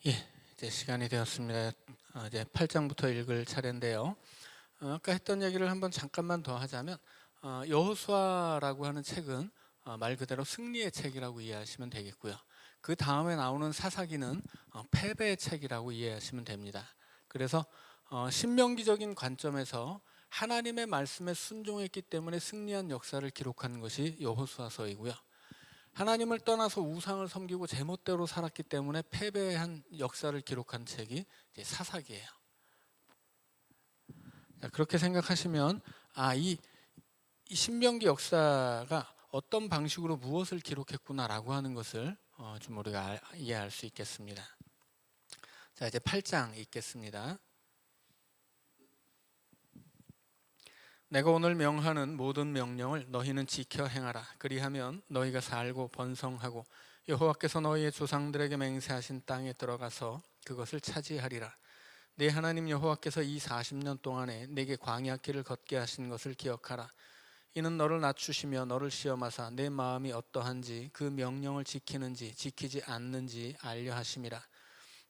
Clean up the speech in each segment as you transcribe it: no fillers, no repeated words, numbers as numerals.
예, 이제 시간이 되었습니다. 이제 8장부터 읽을 차례인데요. 아까 했던 얘기를 한번 잠깐만 더 하자면, 여호수아라고 하는 책은 말 그대로 승리의 책이라고 이해하시면 되겠고요. 그 다음에 나오는 사사기는 패배의 책이라고 이해하시면 됩니다. 그래서 신명기적인 관점에서 하나님의 말씀에 순종했기 때문에 승리한 역사를 기록한 것이 여호수아서이고요. 하나님을 떠나서 우상을 섬기고 제멋대로 살았기 때문에 패배한 역사를 기록한 책이 이제 사사기예요. 그렇게 생각하시면 이 신명기 역사가 어떤 방식으로 무엇을 기록했구나라고 하는 것을 좀 우리가 이해할 수 있겠습니다. 자, 이제 8장 읽겠습니다. 내가 오늘 명하는 모든 명령을 너희는 지켜 행하라. 그리하면 너희가 살고 번성하고 여호와께서 너희의 조상들에게 맹세하신 땅에 들어가서 그것을 차지하리라. 네 하나님 여호와께서 이 40년 동안에 내게 광야 길을 걷게 하신 것을 기억하라. 이는 너를 낮추시며 너를 시험하사 내 마음이 어떠한지 그 명령을 지키는지 지키지 않는지 알려 하심이라.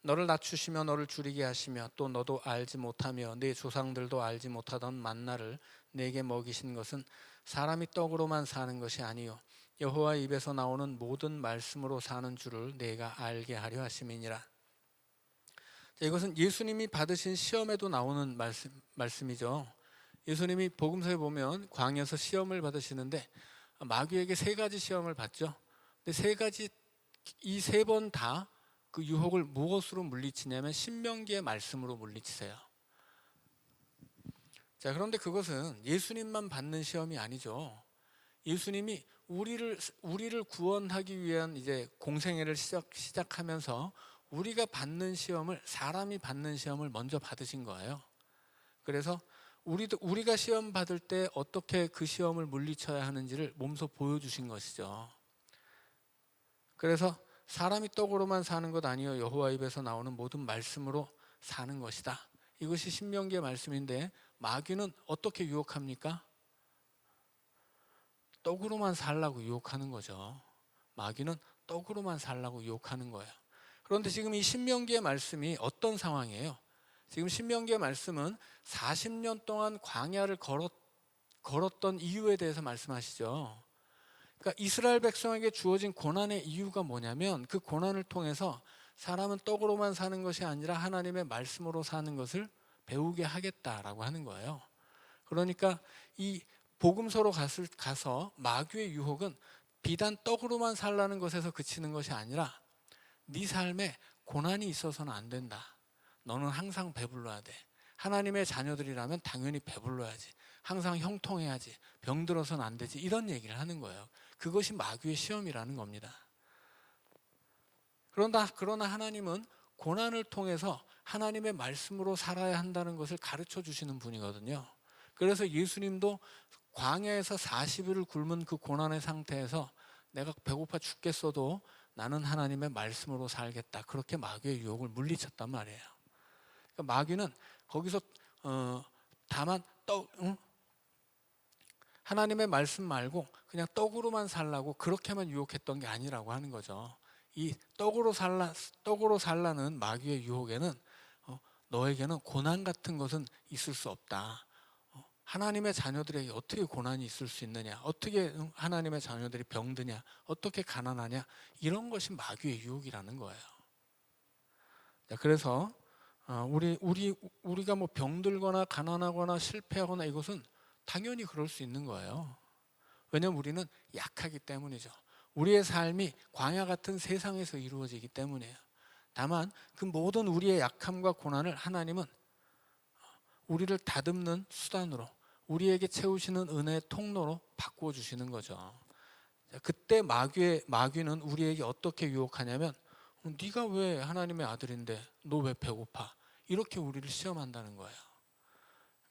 너를 낮추시며 너를 줄이게 하시며 또 너도 알지 못하며 네 조상들도 알지 못하던 만나를 내게 먹이신 것은 사람이 떡으로만 사는 것이 아니요 여호와 입에서 나오는 모든 말씀으로 사는 줄을 내가 알게 하려 하심이니라. 이것은 예수님이 받으신 시험에도 나오는 말씀이죠. 예수님이 복음서에 보면 광야에서 시험을 받으시는데 마귀에게 세 가지 시험을 받죠. 근데 이 세 번 다 그 유혹을 무엇으로 물리치냐면 신명기의 말씀으로 물리치세요. 자, 그런데 그것은 예수님만 받는 시험이 아니죠. 예수님이 우리를 구원하기 위한 이제 공생애를 시작하면서 우리가 받는 시험을 사람이 받는 시험을 먼저 받으신 거예요. 그래서 우리가 시험 받을 때 어떻게 그 시험을 물리쳐야 하는지를 몸소 보여주신 것이죠. 그래서 사람이 떡으로만 사는 것 아니요 여호와 입에서 나오는 모든 말씀으로 사는 것이다. 이것이 신명기의 말씀인데 마귀는 어떻게 유혹합니까? 떡으로만 살라고 유혹하는 거죠. 마귀는 떡으로만 살라고 유혹하는 거예요. 그런데 지금 이 신명기의 말씀이 어떤 상황이에요? 지금 신명기의 말씀은 40년 동안 광야를 걸었던 이유에 대해서 말씀하시죠. 그러니까 이스라엘 백성에게 주어진 고난의 이유가 뭐냐면 그 고난을 통해서 사람은 떡으로만 사는 것이 아니라 하나님의 말씀으로 사는 것을 배우게 하겠다라고 하는 거예요. 그러니까 이 복음서로 가서 마귀의 유혹은 비단 떡으로만 살라는 것에서 그치는 것이 아니라 네 삶에 고난이 있어서는 안 된다. 너는 항상 배불러야 돼. 하나님의 자녀들이라면 당연히 배불러야지. 항상 형통해야지. 병들어서는 안 되지. 이런 얘기를 하는 거예요. 그것이 마귀의 시험이라는 겁니다. 그러나 하나님은 고난을 통해서 하나님의 말씀으로 살아야 한다는 것을 가르쳐 주시는 분이거든요. 그래서 예수님도 광야에서 40일을 굶은 그 고난의 상태에서 내가 배고파 죽겠어도 나는 하나님의 말씀으로 살겠다. 그렇게 마귀의 유혹을 물리쳤단 말이에요. 그러니까 마귀는 거기서 다만 하나님의 말씀 말고 그냥 떡으로만 살라고 그렇게만 유혹했던 게 아니라고 하는 거죠. 이 떡으로 살라는 마귀의 유혹에는 너에게는 고난 같은 것은 있을 수 없다. 하나님의 자녀들에게 어떻게 고난이 있을 수 있느냐? 어떻게 하나님의 자녀들이 병드냐? 어떻게 가난하냐? 이런 것이 마귀의 유혹이라는 거예요. 그래서 우리가 뭐 병들거나 가난하거나 실패하거나 이것은 당연히 그럴 수 있는 거예요. 왜냐하면 우리는 약하기 때문이죠. 우리의 삶이 광야 같은 세상에서 이루어지기 때문이에요. 다만 그 모든 우리의 약함과 고난을 하나님은 우리를 다듬는 수단으로 우리에게 채우시는 은혜의 통로로 바꾸어 주시는 거죠. 그때 마귀는 우리에게 어떻게 유혹하냐면 네가 왜 하나님의 아들인데 너 왜 배고파? 이렇게 우리를 시험한다는 거예요.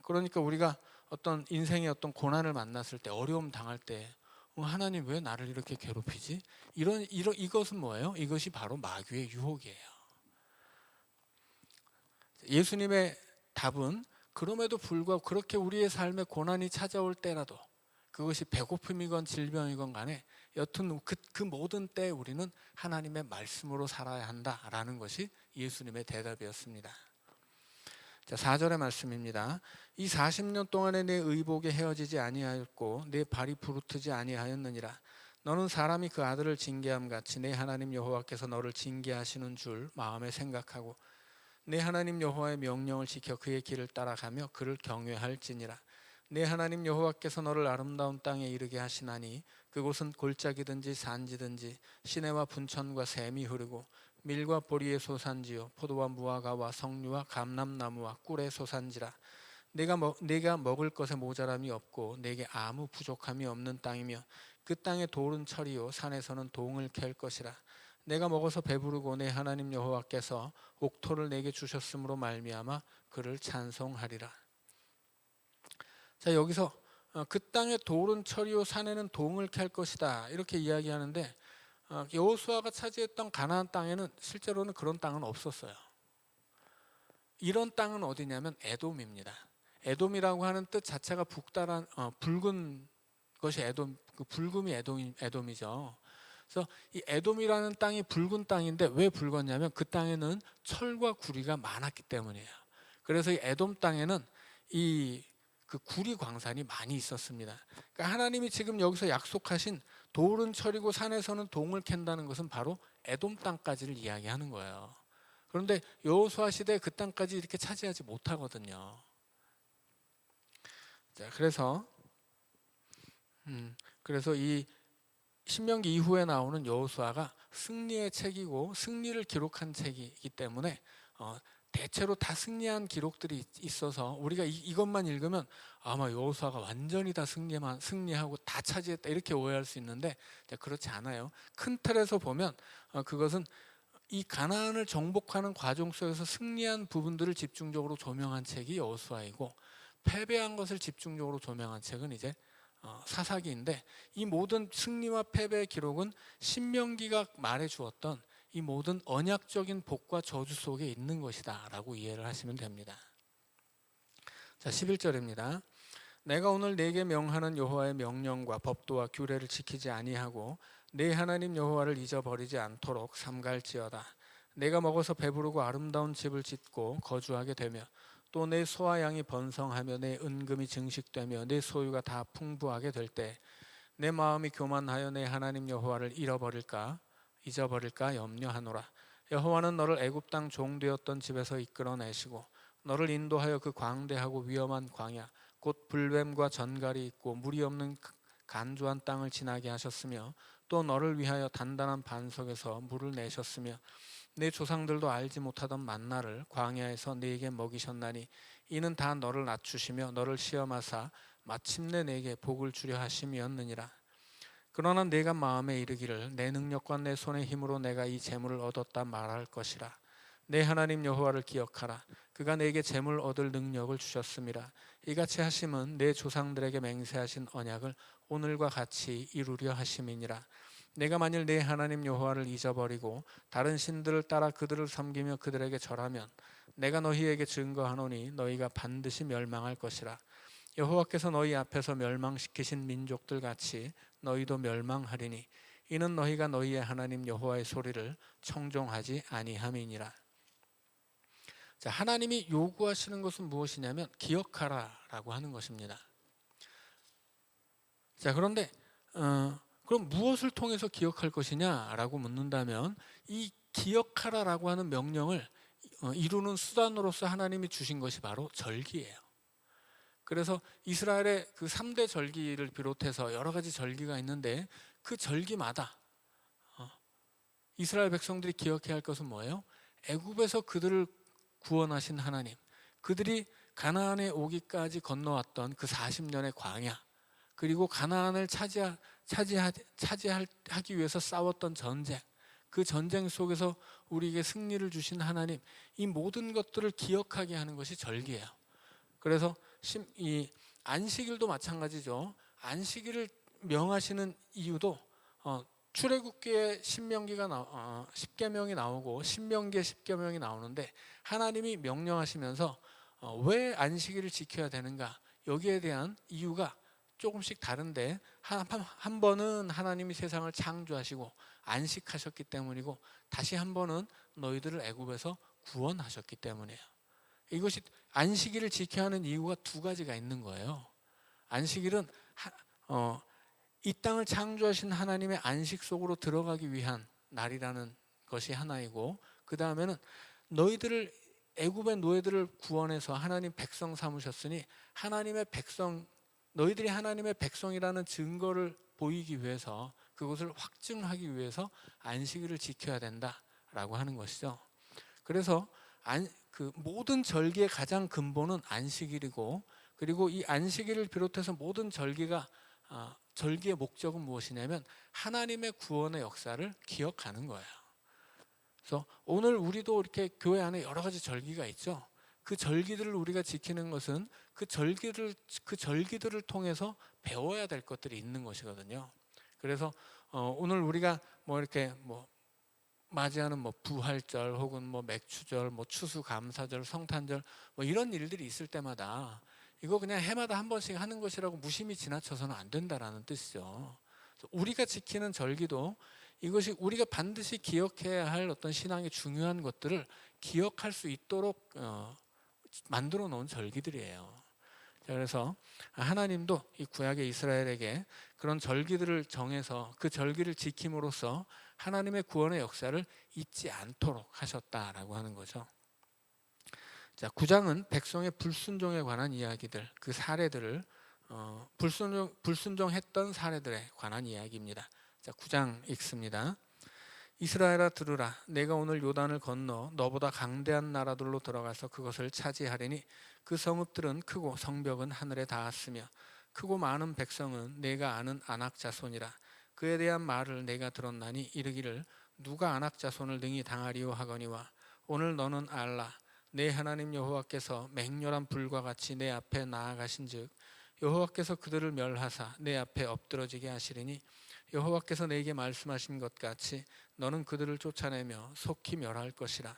그러니까 우리가 어떤 인생의 어떤 고난을 만났을 때 어려움 당할 때 하나님 왜 나를 이렇게 괴롭히지? 이것은 뭐예요? 이것이 바로 마귀의 유혹이에요. 예수님의 답은 그럼에도 불구하고 그렇게 우리의 삶에 고난이 찾아올 때라도 그것이 배고픔이건 질병이건 간에 여튼 그 모든 때에 우리는 하나님의 말씀으로 살아야 한다라는 것이 예수님의 대답이었습니다. 자, 4절의 말씀입니다. 이 40년 동안에 내 의복에 헤어지지 아니하였고 내 발이 부르트지 아니하였느니라. 너는 사람이 그 아들을 징계함 같이 내 하나님 여호와께서 너를 징계하시는 줄 마음에 생각하고 내 하나님 여호와의 명령을 지켜 그의 길을 따라가며 그를 경외할지니라. 내 하나님 여호와께서 너를 아름다운 땅에 이르게 하시나니 그곳은 골짜기든지 산지든지 시내와 분천과 샘이 흐르고 밀과 보리의 소산지요 포도와 무화과와 석류와 감람나무와 꿀의 소산지라. 내가 먹을 것에 모자람이 없고 내게 아무 부족함이 없는 땅이며 그 땅의 돌은 철이요 산에서는 동을 캘 것이라. 내가 먹어서 배부르고 내 하나님 여호와께서 옥토를 내게 주셨으므로 말미암아 그를 찬송하리라. 자, 여기서 그 땅의 돌은 철이요 산에는 동을 캘 것이다 이렇게 이야기하는데, 여호수아가 차지했던 가나안 땅에는 실제로는 그런 땅은 없었어요. 이런 땅은 어디냐면 에돔입니다. 에돔이라고 하는 뜻 자체가 북달한 붉은 것이 에돔, 그 붉음이 에돔이죠. 그래서 이 에돔이라는 땅이 붉은 땅인데 왜 붉었냐면 그 땅에는 철과 구리가 많았기 때문이에요. 그래서 이 에돔 땅에는 그 구리 광산이 많이 있었습니다. 그러니까 하나님이 지금 여기서 약속하신 돌은 철이고 산에서는 동을 캔다는 것은 바로 에돔 땅까지를 이야기하는 거예요. 그런데 여호수아 시대에 그 땅까지 이렇게 차지하지 못하거든요. 자, 그래서 이 신명기 이후에 나오는 여호수아가 승리의 책이고 승리를 기록한 책이기 때문에 대체로 다 승리한 기록들이 있어서 우리가 이것만 읽으면 아마 여호수아가 완전히 다 승리하고 다 차지했다 이렇게 오해할 수 있는데, 그렇지 않아요. 큰 틀에서 보면 그것은 이 가나안을 정복하는 과정 속에서 승리한 부분들을 집중적으로 조명한 책이 여호수아이고 패배한 것을 집중적으로 조명한 책은 이제 사사기인데, 이 모든 승리와 패배의 기록은 신명기가 말해주었던 이 모든 언약적인 복과 저주 속에 있는 것이다 라고 이해를 하시면 됩니다. 자, 11절입니다. 내가 오늘 네게 명하는 여호와의 명령과 법도와 규례를 지키지 아니하고 내 하나님 여호와를 잊어버리지 않도록 삼갈지어다. 내가 먹어서 배부르고 아름다운 집을 짓고 거주하게 되며 또 내 소와 양이 번성하며 내 은금이 증식되며 내 소유가 다 풍부하게 될 때 내 마음이 교만하여 내 하나님 여호와를 잊어버릴까 염려하노라. 여호와는 너를 애굽 땅 종되었던 집에서 이끌어내시고 너를 인도하여 그 광대하고 위험한 광야 곧 불뱀과 전갈이 있고 물이 없는 간조한 땅을 지나게 하셨으며 또 너를 위하여 단단한 반석에서 물을 내셨으며 내 조상들도 알지 못하던 만나를 광야에서 네게 먹이셨나니 이는 다 너를 낮추시며 너를 시험하사 마침내 네게 복을 주려 하심이었느니라. 그러나 내가 마음에 이르기를 내 능력과 내 손의 힘으로 내가 이 재물을 얻었다 말할 것이라. 내 하나님 여호와를 기억하라. 그가 내게 재물 얻을 능력을 주셨음이라. 이같이 하심은 내 조상들에게 맹세하신 언약을 오늘과 같이 이루려 하심이니라. 내가 만일 내 하나님 여호와를 잊어버리고 다른 신들을 따라 그들을 섬기며 그들에게 절하면 내가 너희에게 증거하노니 너희가 반드시 멸망할 것이라. 여호와께서 너희 앞에서 멸망시키신 민족들 같이 너희도 멸망하리니 이는 너희가 너희의 하나님 여호와의 소리를 청종하지 아니함이니라. 자, 하나님이 요구하시는 것은 무엇이냐면 기억하라라고 하는 것입니다. 자, 그런데 그럼 무엇을 통해서 기억할 것이냐라고 묻는다면 이 기억하라라고 하는 명령을 이루는 수단으로서 하나님이 주신 것이 바로 절기예요. 그래서 이스라엘의 그 3대 절기를 비롯해서 여러 가지 절기가 있는데 그 절기마다 이스라엘 백성들이 기억해야 할 것은 뭐예요? 애굽에서 그들을 구원하신 하나님, 그들이 가나안에 오기까지 건너왔던 그 40년의 광야, 그리고 가나안을 차지하기 위해서 싸웠던 전쟁, 그 전쟁 속에서 우리에게 승리를 주신 하나님, 이 모든 것들을 기억하게 하는 것이 절기예요. 그래서 이 안식일도 마찬가지죠. 안식일을 명하시는 이유도 출애굽기에 십계명이 나오고 신명기에 십계명이 나오는데 하나님이 명령하시면서 왜 안식일을 지켜야 되는가, 여기에 대한 이유가 조금씩 다른데 한 번은 하나님이 세상을 창조하시고 안식하셨기 때문이고, 다시 한 번은 너희들을 애굽에서 구원하셨기 때문이에요. 이것이 안식일을 지켜야 하는 이유가 두 가지가 있는 거예요. 안식일은 이 땅을 창조하신 하나님의 안식 속으로 들어가기 위한 날이라는 것이 하나이고, 그 다음에는 너희들을 애굽의 노예들을 구원해서 하나님 백성 삼으셨으니 하나님의 백성, 너희들이 하나님의 백성이라는 증거를 보이기 위해서, 그것을 확증하기 위해서 안식일을 지켜야 된다라고 하는 것이죠. 그래서 그 모든 절기의 가장 근본은 안식일이고, 그리고 이 안식일을 비롯해서 모든 절기의 목적은 무엇이냐면 하나님의 구원의 역사를 기억하는 거예요. 그래서 오늘 우리도 이렇게 교회 안에 여러 가지 절기가 있죠. 그 절기들을 우리가 지키는 것은 그 절기들을 통해서 배워야 될 것들이 있는 것이거든요. 그래서 오늘 우리가 이렇게 맞이하는 부활절 혹은 맥주절, 추수감사절, 성탄절 이런 일들이 있을 때마다 이거 그냥 해마다 한 번씩 하는 것이라고 무심히 지나쳐서는 안 된다라는 뜻이죠. 우리가 지키는 절기도 이것이 우리가 반드시 기억해야 할 어떤 신앙의 중요한 것들을 기억할 수 있도록 만들어 놓은 절기들이에요. 그래서 하나님도 이 구약의 이스라엘에게 그런 절기들을 정해서 그 절기를 지킴으로써 하나님의 구원의 역사를 잊지 않도록 하셨다라고 하는 거죠. 자, 9장은 백성의 불순종에 관한 이야기들, 그 사례들을 불순종했던 사례들에 관한 이야기입니다. 자, 9장 읽습니다. 이스라엘아 들으라. 내가 오늘 요단을 건너 너보다 강대한 나라들로 들어가서 그것을 차지하리니 그 성읍들은 크고 성벽은 하늘에 닿았으며 크고 많은 백성은 내가 아는 아낙 자손이라. 그에 대한 말을 내가 들었나니 이르기를 누가 아낙 자손을 능히 당하리요 하거니와 오늘 너는 알라. 내 하나님 여호와께서 맹렬한 불과 같이 내 앞에 나아가신즉 여호와께서 그들을 멸하사 내 앞에 엎드러지게 하시리니 여호와께서 내게 말씀하신 것 같이 너는 그들을 쫓아내며 속히 멸할 것이라.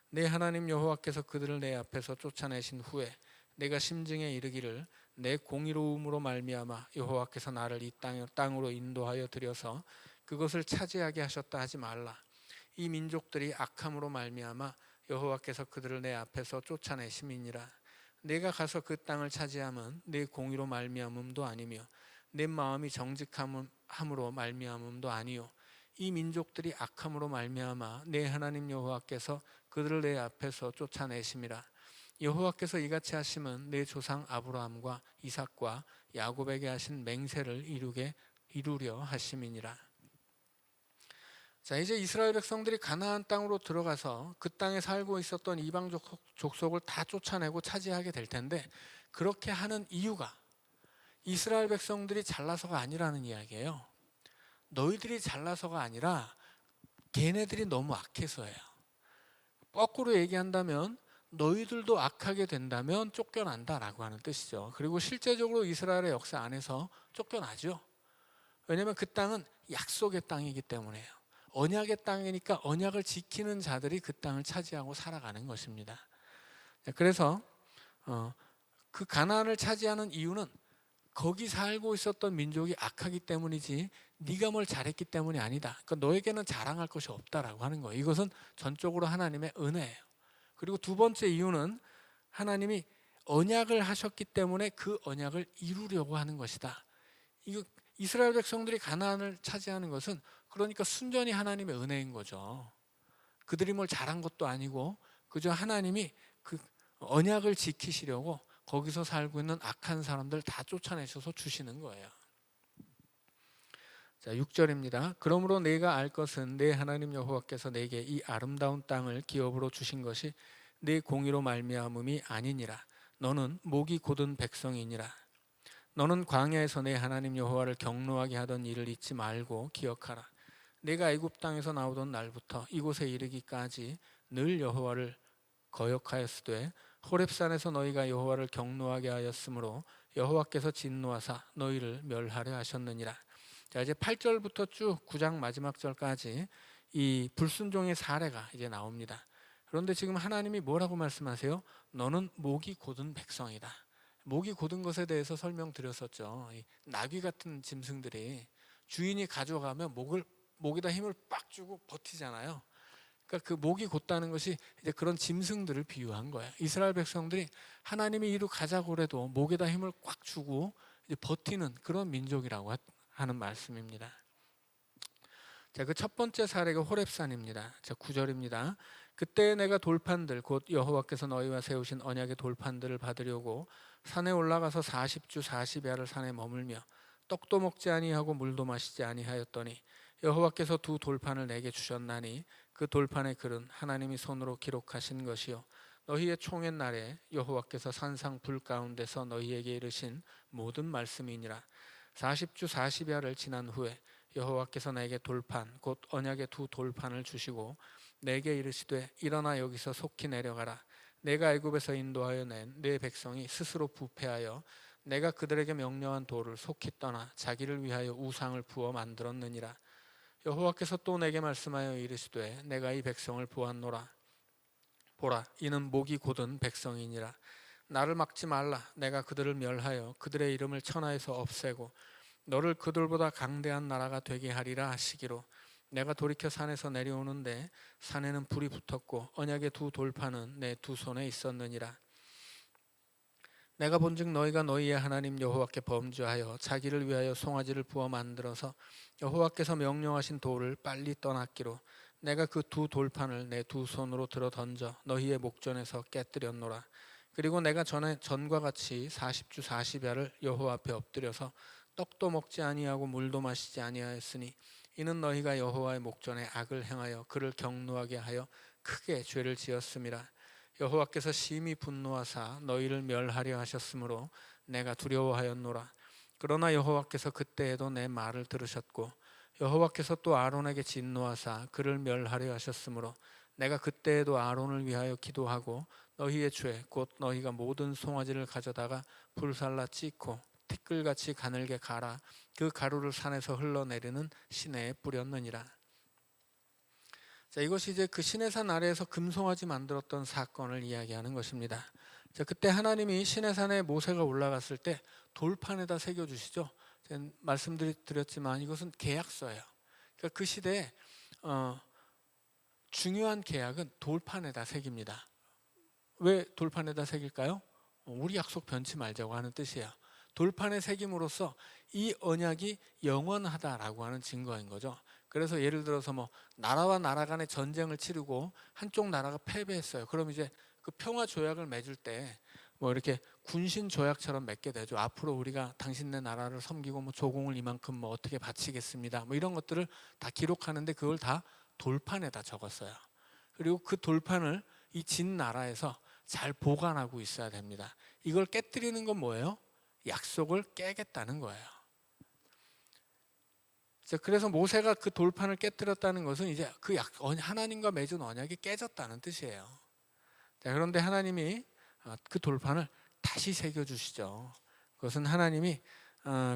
내 하나님 여호와께서 그들을 내 앞에서 쫓아내신 후에 내가 심증에 이르기를 내 공의로움으로 말미암아 여호와께서 나를 이 땅으로 인도하여 들여서 그것을 차지하게 하셨다 하지 말라. 이 민족들이 악함으로 말미암아 여호와께서 그들을 내 앞에서 쫓아내심이니라. 내가 가서 그 땅을 차지함은 내 공의로 말미암음도 아니며 내 마음이 정직함으로 말미암음도 아니요 이 민족들이 악함으로 말미암아 내 하나님 여호와께서 그들을 내 앞에서 쫓아내심이라. 여호와께서 이같이 하심은 내 조상 아브라함과 이삭과 야곱에게 하신 맹세를 이루려 하심이니라. 자, 이제 이스라엘 백성들이 가나안 땅으로 들어가서 그 땅에 살고 있었던 이방 족속을 다 쫓아내고 차지하게 될 텐데, 그렇게 하는 이유가 이스라엘 백성들이 잘나서가 아니라는 이야기예요. 너희들이 잘나서가 아니라 걔네들이 너무 악해서예요. 거꾸로 얘기한다면 너희들도 악하게 된다면 쫓겨난다라고 하는 뜻이죠. 그리고 실제적으로 이스라엘의 역사 안에서 쫓겨나죠. 왜냐하면 그 땅은 약속의 땅이기 때문에요. 언약의 땅이니까 언약을 지키는 자들이 그 땅을 차지하고 살아가는 것입니다. 그래서 그 가나안을 차지하는 이유는 거기 살고 있었던 민족이 악하기 때문이지 네가 뭘 잘했기 때문이 아니다. 그러니까 너에게는 자랑할 것이 없다라고 하는 거예요. 이것은 전적으로 하나님의 은혜예요. 그리고 두 번째 이유는 하나님이 언약을 하셨기 때문에 그 언약을 이루려고 하는 것이다. 이거 이스라엘 백성들이 가나안을 차지하는 것은 그러니까 순전히 하나님의 은혜인 거죠. 그들이 뭘 잘한 것도 아니고 그저 하나님이 그 언약을 지키시려고 거기서 살고 있는 악한 사람들 다 쫓아내셔서 주시는 거예요. 자, 6절입니다. 그러므로 내가 알 것은 내 하나님 여호와께서 내게 이 아름다운 땅을 기업으로 주신 것이 내 공의로 말미암음이 아니니라. 너는 목이 곧은 백성이니라. 너는 광야에서 내 하나님 여호와를 경노하게 하던 일을 잊지 말고 기억하라. 내가 애굽 땅에서 나오던 날부터 이곳에 이르기까지 늘 여호와를 거역하였으되 호렙산에서 너희가 여호와를 경노하게 하였으므로 여호와께서 진노하사 너희를 멸하려 하셨느니라. 자, 이제 8절부터 쭉 9장 마지막 절까지 이 불순종의 사례가 이제 나옵니다. 그런데 지금 하나님이 뭐라고 말씀하세요? 너는 목이 곧은 백성이다. 목이 곧은 것에 대해서 설명드렸었죠. 이 나귀 같은 짐승들이 주인이 가져가면 목에다 힘을 빡 주고 버티잖아요. 그러니까 그 목이 곧다는 것이 이제 그런 짐승들을 비유한 거예요. 이스라엘 백성들이 하나님이 이루 가자고 그래도 목에다 힘을 꽉 주고 이제 버티는 그런 민족이라고 하는 말씀입니다. 자, 그 첫 번째 사례가 호렙산입니다. 자, 9절입니다. 그때 내가 돌판들 곧 여호와께서 너희와 세우신 언약의 돌판들을 받으려고 산에 올라가서 40주 40야를 산에 머물며 떡도 먹지 아니하고 물도 마시지 아니하였더니 여호와께서 두 돌판을 내게 주셨나니 그 돌판의 글은 하나님이 손으로 기록하신 것이요 너희의 총의 날에 여호와께서 산상 불 가운데서 너희에게 이르신 모든 말씀이니라. 40주 40야를 지난 후에 여호와께서 내게 돌판 곧 언약의 두 돌판을 주시고 내게 이르시되 일어나 여기서 속히 내려가라. 내가 애굽에서 인도하여 낸 내 백성이 스스로 부패하여 내가 그들에게 명령한 도를 속히 떠나 자기를 위하여 우상을 부어 만들었느니라. 여호와께서 또 내게 말씀하여 이르시되 내가 이 백성을 보았노라. 보라, 이는 목이 곧은 백성이니라. 나를 막지 말라. 내가 그들을 멸하여 그들의 이름을 천하에서 없애고 너를 그들보다 강대한 나라가 되게 하리라 하시기로 내가 돌이켜 산에서 내려오는데 산에는 불이 붙었고 언약의 두 돌판은 내 두 손에 있었느니라. 내가 본즉 너희가 너희의 하나님 여호와께 범죄하여 자기를 위하여 송아지를 부어 만들어서 여호와께서 명령하신 도를 빨리 떠났기로 내가 그 두 돌판을 내 두 손으로 들어 던져 너희의 목전에서 깨뜨렸노라. 그리고 내가 전과 같이 40주 40야를 여호와 앞에 엎드려서 떡도 먹지 아니하고 물도 마시지 아니하였으니 이는 너희가 여호와의 목전에 악을 행하여 그를 경노하게 하여 크게 죄를 지었음이라. 여호와께서 심히 분노하사 너희를 멸하려 하셨으므로 내가 두려워하였노라. 그러나 여호와께서 그때에도 내 말을 들으셨고 여호와께서 또 아론에게 진노하사 그를 멸하려 하셨으므로 내가 그때에도 아론을 위하여 기도하고 너희의 죄 곧 너희가 모든 송아지를 가져다가 불살라 찢고 티끌같이 가늘게 갈아 그 가루를 산에서 흘러내리는 시내에 뿌렸느니라. 자, 이것이 이제 그 시내산 아래에서 금송아지 만들었던 사건을 이야기하는 것입니다. 자, 그때 하나님이 시내산에 모세가 올라갔을 때 돌판에다 새겨주시죠. 제가 말씀드렸지만 이것은 계약서예요. 그러니까 그 시대에 중요한 계약은 돌판에다 새깁니다. 왜 돌판에다 새길까요? 우리 약속 변치 말자고 하는 뜻이에요. 돌판에 새김으로써 이 언약이 영원하다라고 하는 증거인 거죠. 그래서 예를 들어서 뭐 나라와 나라 간의 전쟁을 치르고 한쪽 나라가 패배했어요. 그럼 이제 그 평화 조약을 맺을 때 뭐 이렇게 군신 조약처럼 맺게 되죠. 앞으로 우리가 당신네 나라를 섬기고 뭐 조공을 이만큼 뭐 어떻게 바치겠습니다. 뭐 이런 것들을 다 기록하는데 그걸 다 돌판에다 적었어요. 그리고 그 돌판을 이 진 나라에서 잘 보관하고 있어야 됩니다. 이걸 깨뜨리는 건 뭐예요? 약속을 깨겠다는 거예요. 그래서 모세가 그 돌판을 깨뜨렸다는 것은 이제 그 하나님과 맺은 언약이 깨졌다는 뜻이에요. 자, 그런데 하나님이 그 돌판을 다시 새겨주시죠. 그것은 하나님이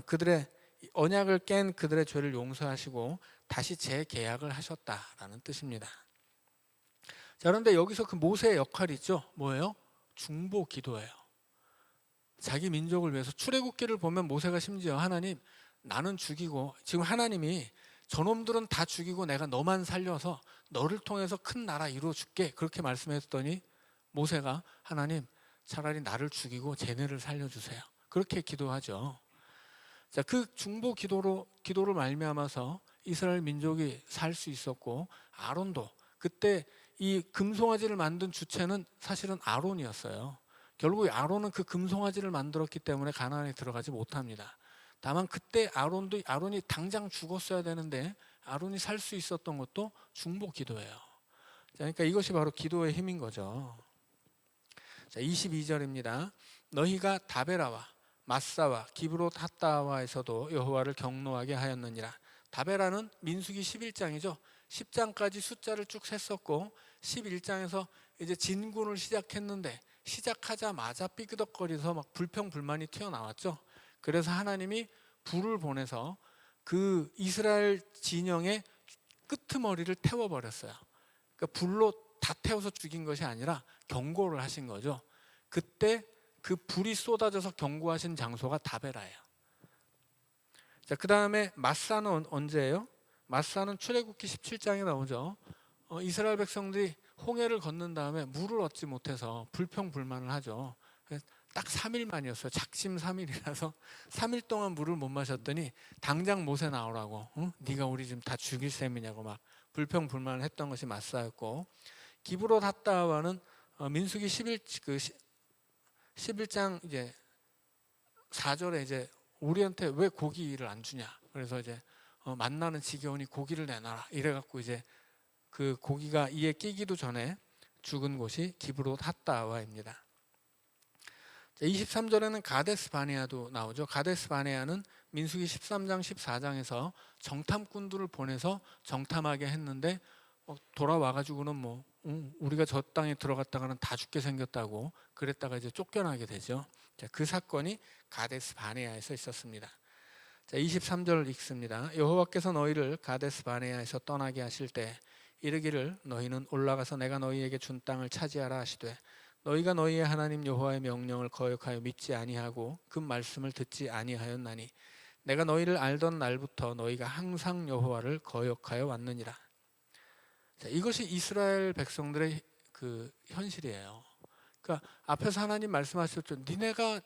그들의 언약을 깬 그들의 죄를 용서하시고 다시 재계약을 하셨다라는 뜻입니다. 자, 그런데 여기서 그 모세의 역할이 있죠. 뭐예요? 중보 기도예요. 자기 민족을 위해서 출애굽기를 보면 모세가 심지어 하나님 나는 죽이고 지금 하나님이 저놈들은 다 죽이고 내가 너만 살려서 너를 통해서 큰 나라 이루어 줄게 그렇게 말씀했더니 모세가 하나님 차라리 나를 죽이고 쟤네를 살려주세요 그렇게 기도하죠. 자, 그 중보 기도를 말미암아서 이스라엘 민족이 살 수 있었고 아론도 그때 이 금송아지를 만든 주체는 사실은 아론이었어요. 결국 아론은 그 금송아지를 만들었기 때문에 가나안에 들어가지 못합니다. 다만 그때 아론이 당장 죽었어야 되는데 아론이 살 수 있었던 것도 중보 기도예요. 그러니까 이것이 바로 기도의 힘인 거죠. 자, 22절입니다. 너희가 다베라와 마사와 기브롯 핫다와에서도 여호와를 경노하게 하였느니라. 다베라는 민수기 11장이죠. 10장까지 숫자를 쭉 셌었고 11장에서 이제 진군을 시작했는데 시작하자마자 삐그덕거리서 막 불평불만이 튀어나왔죠. 그래서 하나님이 불을 보내서 그 이스라엘 진영의 끄트머리를 태워버렸어요. 그러니까 불로 다 태워서 죽인 것이 아니라 경고를 하신 거죠. 그때 그 불이 쏟아져서 경고하신 장소가 다베라예요. 자, 그 다음에 마사는 언제예요? 마사는 출애굽기 17장에 나오죠. 이스라엘 백성들이 홍해를 건넌 다음에 물을 얻지 못해서 불평불만을 하죠. 딱 3일 만이었어요. 작심 3일이라서 3일 동안 물을 못 마셨더니 당장 모세 나오라고, 응? 네가 우리 지금 다 죽일 셈이냐고 막 불평불만을 했던 것이 마사였고, 기브롯 핫다와는 민수기 11장 이제 4절에 이제 우리한테 왜 고기를 안 주냐, 그래서 이제 만나는 지겨우니 고기를 내놔라 이래갖고 이제 그 고기가 이에 끼기도 전에 죽은 곳이 기브롯 핫다와입니다. 23절에는 가데스 바네아도 나오죠. 가데스 바네아는 민수기 13장 14장에서 정탐꾼들을 보내서 정탐하게 했는데 돌아와가지고는 뭐 우리가 저 땅에 들어갔다가는 다 죽게 생겼다고 그랬다가 이제 쫓겨나게 되죠. 그 사건이 가데스 바네아에서 있었습니다. 23절 읽습니다. 여호와께서 너희를 가데스 바네아에서 떠나게 하실 때 이르기를 너희는 올라가서 내가 너희에게 준 땅을 차지하라 하시되 너희가 너희의 하나님 여호와의 명령을 거역하여 믿지 아니하고 그 말씀을 듣지 아니하였나니 내가 너희를 알던 날부터 너희가 항상 여호와를 거역하여 왔느니라. 자, 이것이 이스라엘 백성들의 그 현실이에요. 그러니까 앞에서 하나님 말씀하셨죠. 니네가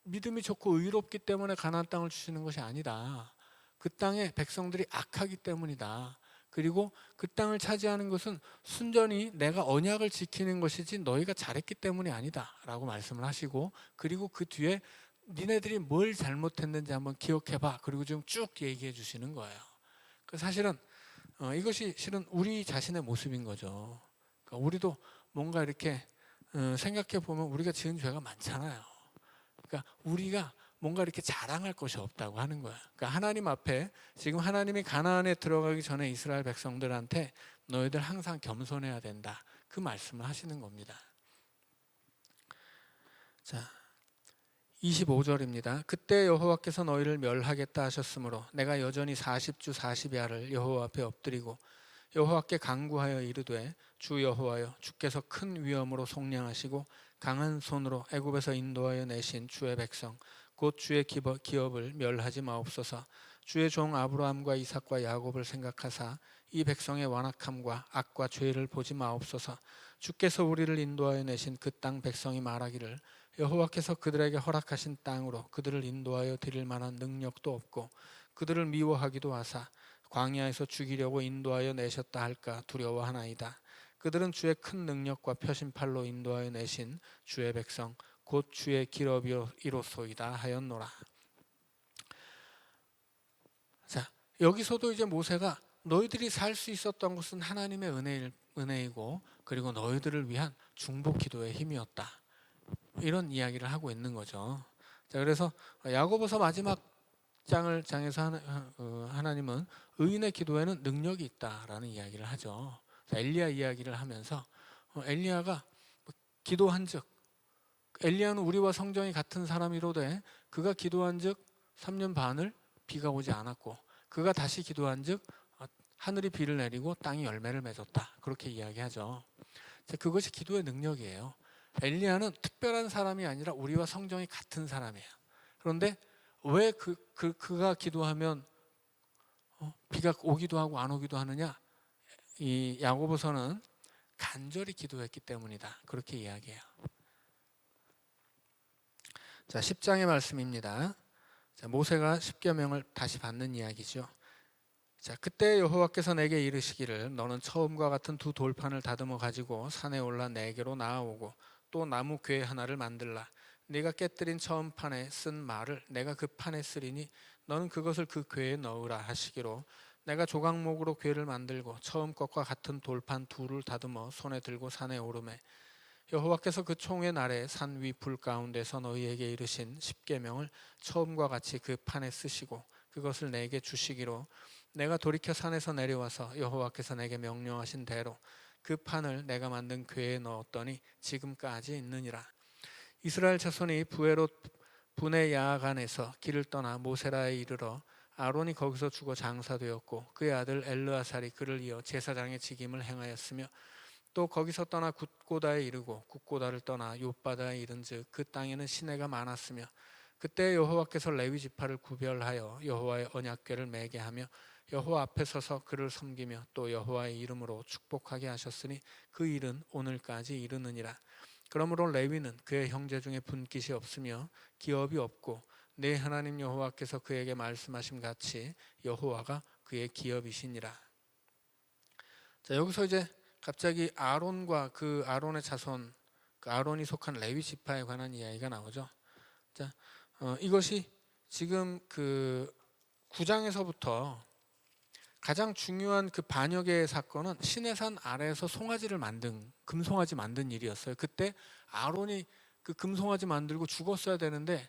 믿음이 좋고 의롭기 때문에 가나안 땅을 주시는 것이 아니다. 그 땅에 백성들이 악하기 때문이다. 그리고 그 땅을 차지하는 것은 순전히 내가 언약을 지키는 것이지 너희가 잘했기 때문이 아니다 라고 말씀을 하시고, 그리고 그 뒤에 니네들이 뭘 잘못했는지 한번 기억해봐, 그리고 좀 쭉 얘기해 주시는 거예요. 사실은 이것이 실은 우리 자신의 모습인 거죠. 그러니까 우리도 뭔가 이렇게 생각해 보면 우리가 지은 죄가 많잖아요. 그러니까 우리가 뭔가 이렇게 자랑할 것이 없다고 하는 거야. 그러니까 하나님 앞에 지금 하나님이 가나안에 들어가기 전에 이스라엘 백성들한테 너희들 항상 겸손해야 된다, 그 말씀을 하시는 겁니다. 자, 25절입니다. 그때 여호와께서 너희를 멸하겠다 하셨으므로 내가 여전히 40주 40야를 여호와 앞에 엎드리고 여호와께 간구하여 이르되 주 여호와여, 주께서 큰 위엄으로 속량하시고 강한 손으로 애굽에서 인도하여 내신 주의 백성 곧 주의 기업을 멸하지 마옵소서. 주의 종 아브라함과 이삭과 야곱을 생각하사 이 백성의 완악함과 악과 죄를 보지 마옵소서. 주께서 우리를 인도하여 내신 그 땅 백성이 말하기를 여호와께서 그들에게 허락하신 땅으로 그들을 인도하여 드릴 만한 능력도 없고 그들을 미워하기도 하사 광야에서 죽이려고 인도하여 내셨다 할까 두려워하나이다. 그들은 주의 큰 능력과 표심팔로 인도하여 내신 주의 백성 곧 주의 기업이로소이다 하였노라. 자, 여기서도 이제 모세가 너희들이 살 수 있었던 것은 하나님의 은혜이고 그리고 너희들을 위한 중보 기도의 힘이었다, 이런 이야기를 하고 있는 거죠. 자, 그래서 야고보서 마지막 장에서 하나님은 의인의 기도에는 능력이 있다라는 이야기를 하죠. 엘리야 이야기를 하면서 엘리야가 기도한즉, 엘리야는 우리와 성정이 같은 사람이로되 그가 기도한즉 3년 반을 비가 오지 않았고 그가 다시 기도한즉 하늘이 비를 내리고 땅이 열매를 맺었다, 그렇게 이야기하죠. 그것이 기도의 능력이에요. 엘리야는 특별한 사람이 아니라 우리와 성정이 같은 사람이에요. 그런데 왜 그가 기도하면 비가 오기도 하고 안 오기도 하느냐? 이 야고보서는 간절히 기도했기 때문이다, 그렇게 이야기해요. 자, 10장의 말씀입니다. 자, 모세가 십계명을 다시 받는 이야기죠. 자, 그때 여호와께서 내게 이르시기를 너는 처음과 같은 두 돌판을 다듬어 가지고 산에 올라 내게로 나아오고 또 나무 궤 하나를 만들라. 네가 깨뜨린 처음 판에 쓴 말을 내가 그 판에 쓰리니 너는 그것을 그 궤에 넣으라 하시기로 내가 조각목으로 궤를 만들고 처음 것과 같은 돌판 둘을 다듬어 손에 들고 산에 오르매 여호와께서 그 총의 날에 산 위 불 가운데서 너희에게 이르신 십계명을 처음과 같이 그 판에 쓰시고 그것을 내게 주시기로 내가 돌이켜 산에서 내려와서 여호와께서 내게 명령하신 대로 그 판을 내가 만든 궤에 넣었더니 지금까지 있느니라. 이스라엘 자손이 부에롯 분의 야간에서 길을 떠나 모세라에 이르러 아론이 거기서 죽어 장사되었고 그의 아들 엘르아살이 그를 이어 제사장의 직임을 행하였으며 또 거기서 떠나 굿고다에 이르고 굿고다를 떠나 욥바다에 이른즉 그 땅에는 시내가 많았으며 그때 여호와께서 레위 지파를 구별하여 여호와의 언약궤를 매게 하며 여호와 앞에 서서 그를 섬기며 또 여호와의 이름으로 축복하게 하셨으니 그 일은 오늘까지 이르느니라. 그러므로 레위는 그의 형제 중에 분깃이 없으며 기업이 없고 내 하나님 여호와께서 그에게 말씀하심 같이 여호와가 그의 기업이시니라. 자, 여기서 이제 갑자기 아론과 그 아론의 자손, 그 아론이 속한 레위 지파에 관한 이야기가 나오죠. 자, 이것이 지금 그 9장에서부터 가장 중요한 그 반역의 사건은 시내산 아래에서 송아지를 만든, 금송아지 만든 일이었어요. 그때 아론이 그 금송아지 만들고 죽었어야 되는데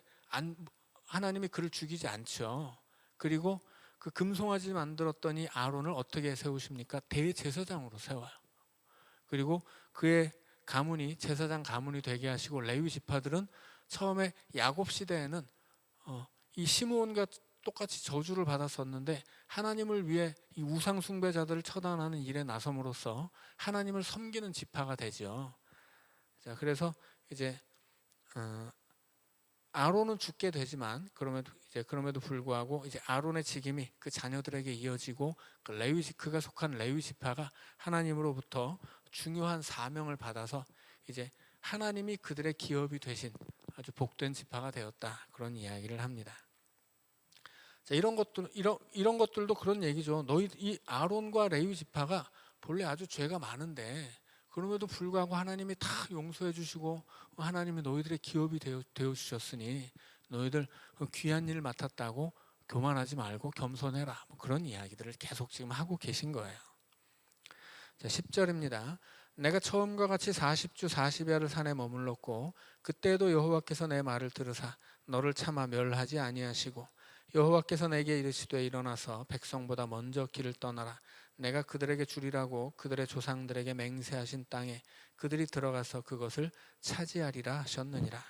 하나님이 그를 죽이지 않죠. 그리고 그 금송아지 만들었더니 아론을 어떻게 세우십니까? 대제사장으로 세워요. 그리고 그의 가문이 제사장 가문이 되게 하시고 레위 지파들은 처음에 야곱 시대에는 이 시므온과 똑같이 저주를 받았었는데 하나님을 위해 이 우상 숭배자들을 처단하는 일에 나섬으로써 하나님을 섬기는 지파가 되죠. 자, 그래서 이제 아론은 죽게 되지만 그럼에도 불구하고 이제 아론의 직임이 그 자녀들에게 이어지고 그가 속한 레위 지파가 하나님으로부터 중요한 사명을 받아서 이제 하나님이 그들의 기업이 되신 아주 복된 지파가 되었다, 그런 이야기를 합니다. 자, 이런 것들도 그런 얘기죠. 이 아론과 레위 지파가 본래 아주 죄가 많은데 그럼에도 불구하고 하나님이 다 용서해 주시고 하나님이 너희들의 기업이 되어 주셨으니 너희들 귀한 일을 맡았다고 교만하지 말고 겸손해라, 뭐 그런 이야기들을 계속 지금 하고 계신 거예요. 자, 10절입니다. 내가 처음과 같이 40주 40야를 산에 머물렀고 그때도 여호와께서 내 말을 들으사 너를 차마 멸하지 아니하시고 여호와께서 내게 이르시되 일어나서 백성보다 먼저 길을 떠나라. 내가 그들에게 주리라고 그들의 조상들에게 맹세하신 땅에 그들이 들어가서 그것을 차지하리라 하셨느니라.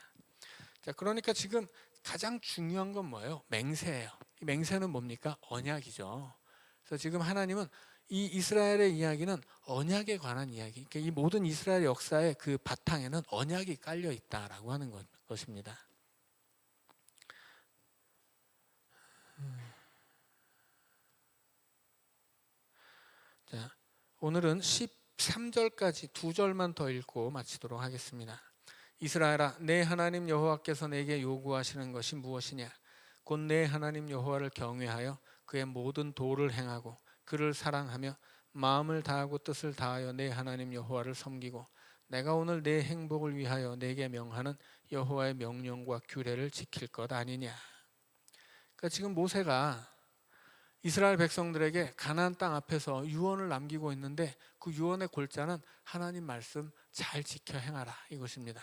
자, 그러니까 지금 가장 중요한 건 뭐예요? 맹세예요. 이 맹세는 뭡니까? 언약이죠. 그래서 지금 하나님은 이 이스라엘의 이야기는 언약에 관한 이야기, 그러니까 이 모든 이스라엘 역사의 그 바탕에는 언약이 깔려 있다라고 하는 것입니다. 자, 오늘은 13절까지 2절만 더 읽고 마치도록 하겠습니다. 이스라엘아, 내 하나님 여호와께서 내게 요구하시는 것이 무엇이냐? 곧 내 하나님 여호와를 경외하여 그의 모든 도를 행하고 그를 사랑하며 마음을 다하고 뜻을 다하여 내 하나님 여호와를 섬기고 내가 오늘 내 행복을 위하여 내게 명하는 여호와의 명령과 규례를 지킬 것 아니냐. 그러니까 지금 모세가 이스라엘 백성들에게 가나안 땅 앞에서 유언을 남기고 있는데 그 유언의 골자는 하나님 말씀 잘 지켜 행하라, 이것입니다.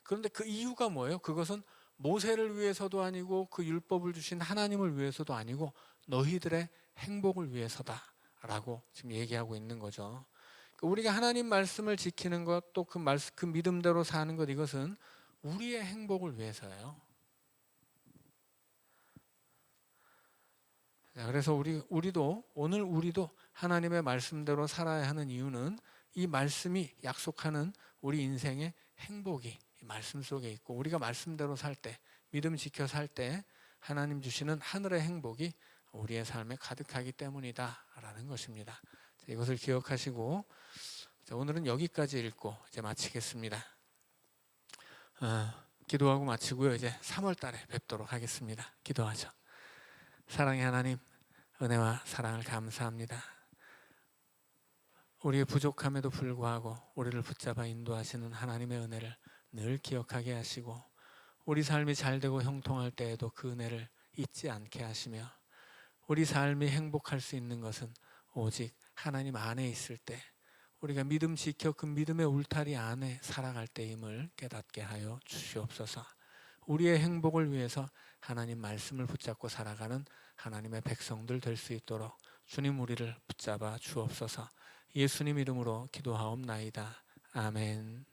그런데 그 이유가 뭐예요? 그것은 모세를 위해서도 아니고 그 율법을 주신 하나님을 위해서도 아니고 너희들의 행복을 위해서다라고 지금 얘기하고 있는 거죠. 우리가 하나님 말씀을 지키는 것, 또 그 믿음대로 사는 것, 이것은 우리의 행복을 위해서예요. 그래서 우리도 하나님의 말씀대로 살아야 하는 이유는 이 말씀이 약속하는 우리 인생의 행복이 이 말씀 속에 있고, 우리가 말씀대로 살 때, 믿음 지켜 살 때 하나님 주시는 하늘의 행복이 우리의 삶에 가득하기 때문이다라는 것입니다. 이것을 기억하시고 오늘은 여기까지 읽고 이제 마치겠습니다. 기도하고 마치고요. 이제 3월 달에 뵙도록 하겠습니다. 기도하죠. 사랑의 하나님, 은혜와 사랑을 감사합니다. 우리의 부족함에도 불구하고 우리를 붙잡아 인도하시는 하나님의 은혜를 늘 기억하게 하시고, 우리 삶이 잘되고 형통할 때에도 그 은혜를 잊지 않게 하시며, 우리 삶이 행복할 수 있는 것은 오직 하나님 안에 있을 때, 우리가 믿음 지켜 그 믿음의 울타리 안에 살아갈 때임을 깨닫게 하여 주시옵소서. 우리의 행복을 위해서 하나님 말씀을 붙잡고 살아가는 하나님의 백성들 될 수 있도록 주님 우리를 붙잡아 주옵소서. 예수님 이름으로 기도하옵나이다. 아멘.